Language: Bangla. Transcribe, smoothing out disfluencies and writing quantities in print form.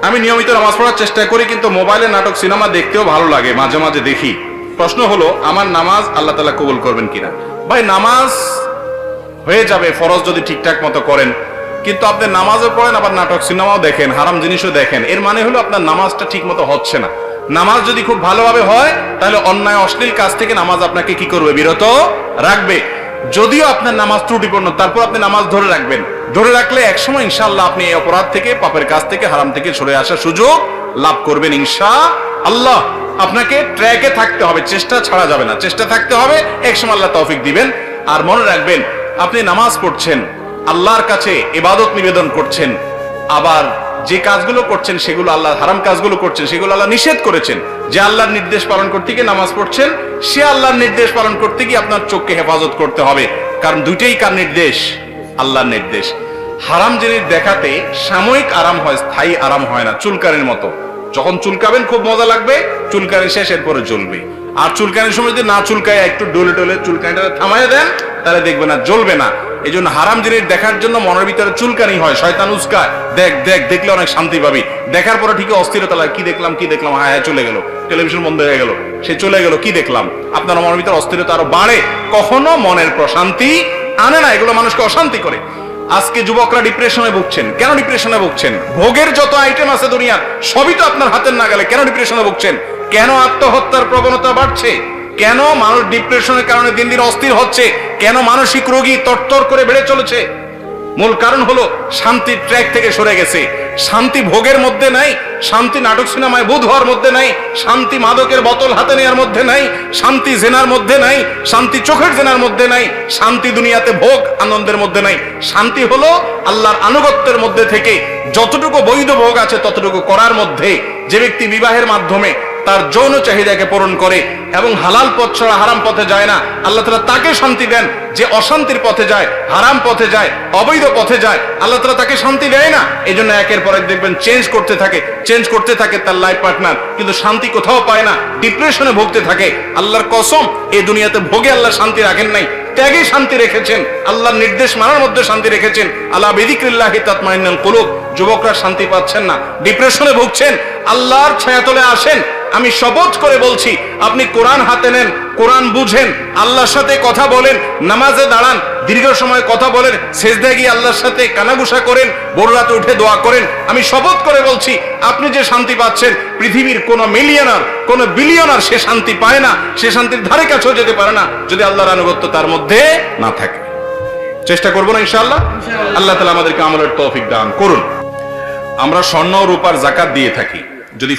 আমি নিয়মিত নামাজ পড়ার চেষ্টা করি, কিন্তু মোবাইলে নাটক সিনেমা দেখতেও ভালো লাগে, মাঝে মাঝে দেখি। প্রশ্ন হলো, আমার নামাজ আল্লাহ তাআলা কবুল করবেন কিনা? ভাই, নামাজ হয়ে যাবে ফরজ যদি ঠিকঠাক মতো করেন, কিন্তু আপনি নামাজও পড়েন আবার নাটক সিনেমাও দেখেন, হারাম জিনিসও দেখেন, এর মানে হলো আপনার নামাজটা ঠিক মতো হচ্ছে না। নামাজ যদি খুব ভালোভাবে হয়, তাহলে অন্যায় অশ্লীল কাজ থেকে নামাজ আপনাকে কি করবে? বিরত রাখবে। যদিও আপনার নামাজ ত্রুটিপূর্ণ, তারপর আপনি নামাজ ধরে রাখবেন। ধরে রাখলে একসময় ইনশাআল্লাহ আপনি এই অপরাধ থেকে, পাপের কাজ থেকে, হারাম থেকে সরে আসার সুযোগ লাভ করবেন ইনশাআল্লাহ। আপনাকে ট্র্যাকে থাকতে হবে, চেষ্টা ছাড়া যাবে না, চেষ্টা থাকতে হবে, একসময় আল্লাহ তৌফিক দিবেন। আর মনে রাখবেন, আপনি নামাজ পড়ছেন, আল্লাহর কাছে ইবাদত নিবেদন করছেন, আবার যে কাজগুলো করছেন সেগুলো আল্লাহ, হারাম কাজগুলো করছেন সেগুলো আল্লাহ নিষেধ করেছেন। যে আল্লাহর নির্দেশ পালন করতে গিয়ে নামাজ পড়ছেন, সে আল্লাহর নির্দেশ পালন করতে গিয়ে আপনার চোখকে হেফাজত করতে হবে, কারণ দুইটাই কার নির্দেশ? আল্লাহর নির্দেশ। হারাম জিনিস দেখাতে সাময়িক আরাম হয়, স্থায়ী আরাম হয় না। চুলকানির মতো, যখন চুলকাবেন খুব মজা লাগবে, চুলকানি শেষ, এরপরে জ্বলবে। আর চুলকানির সময় যদি না চুলকায়, একটু ডলে ডলে চুলকানিটা থামায় দেন, তাহলে দেখবে না, জ্বলবে না। এই জন্য হারাম জিনিস দেখার জন্য মনের ভিতরে চুলকানি হয়, শয়তান উস্কায়, দেখ দেখ, দেখলে অনেক শান্তি পাবি। দেখার পরে ঠিকই অস্থিরতা লাগে, কি দেখলাম কি দেখলাম, হ্যাঁ হ্যাঁ চলে গেল, টেলিভিশন বন্ধ হয়ে গেল, সে চলে গেল, কি দেখলাম। আপনার মনের ভিতরে অস্থিরতা আরো বাড়ে, কখনো মনের প্রশান্তি আনে না, এগুলো মানুষকে অশান্তি করে। আজকে যুবকরা ডিপ্রেশনে ভুগছেন। কেন ডিপ্রেশনে ভুগছেন? ভোগের যত আইটেম আছে দুনিয়ার, সবই তো আপনার হাতের নাগালে। কেন ডিপ্রেশনে ভুগছেন? কেন আত্মহত্যার প্রবণতা বাড়ছে? কেন মানুষ ডিপ্রেশনের কারণে দিন দিন অস্থির হচ্ছে? কেন মানসিক রোগী তরতর করে বেড়ে চলেছে? মূল কারণ হলো শান্তির ট্র্যাক থেকে সরে গেছে। শান্তি ভোগের মধ্যে নাই, শান্তি নাটক সিনেমায় বুধ হওয়ার মধ্যে নাই, শান্তি মাদকের বোতল হাতে নেওয়ার মধ্যে নাই, শান্তি জেনার মধ্যে নাই, শান্তি চোখের জেনার মধ্যে নাই, শান্তি দুনিয়াতে ভোগ আনন্দের মধ্যে নাই। শান্তি হলো আল্লাহর আনুগত্যের মধ্যে থেকে যতটুকু বৈধ ভোগ আছে ততটুকু করার মধ্যে। যে ব্যক্তি বিবাহের মাধ্যমে তার যৌন চাহিদাকে পূরণ করে এবং হালাল পথ ছাড়া হারাম পথে যায় না, আল্লাহ তাআলা তাকে শান্তি দেন। যে অশান্তির পথে যায়, হারাম পথে যায়, অবৈধ পথে যায়, আল্লাহ তাআলা তাকে শান্তি দেয় না। এই জন্য একের পর এক দেখবেন চেঞ্জ করতে থাকে তার লাইফ পার্টনার, কিন্তু শান্তি কোথাও পায় না, ডিপ্রেশনে ভুগতে থাকে। আল্লাহর কসম, এই দুনিয়াতে ভোগে আল্লাহ শান্তি রাখেন নাই, ত্যাগে শান্তি রেখেছেন, আল্লাহর নির্দেশ মানার মধ্যে শান্তি রেখেছেন। আলা বিযিকরিল্লাহি তাতমাইন্নুল কুলুব। যুবকরা শান্তি পাচ্ছেন না, ডিপ্রেশনে ভুগছেন, আল্লাহর ছায়াতলে আসেন। আমি শপথ করে বলছি, আপনি কোরআন হাতে নেন, কোরআন বুঝেন, আল্লাহর সাথে কথা বলেন, নামাজে দাঁড়ান, দীর্ঘ সময় কথা বলেন, সেজদায় গিয়ে আল্লাহর সাথে কানাঘুষা করেন, ভোর রাতে উঠে দোয়া করেন। আমি শপথ করে বলছি, আপনি যে শান্তি পাচ্ছেন, পৃথিবীর কোন মিলিয়নার, কোন বিলিয়নার সে শান্তি পায় না, সে শান্তির ধারে কাছেও যেতে পারে না যদি আল্লাহর আনুগত্য তার মধ্যে না থাকে। চেষ্টা করবো না ইনশাআল্লাহ? আল্লাহ তাআলা আমাদেরকে আমলের তৌফিক দান করুন। আমরা স্বর্ণ ও রূপার যাকাত দিয়ে থাকি। যদি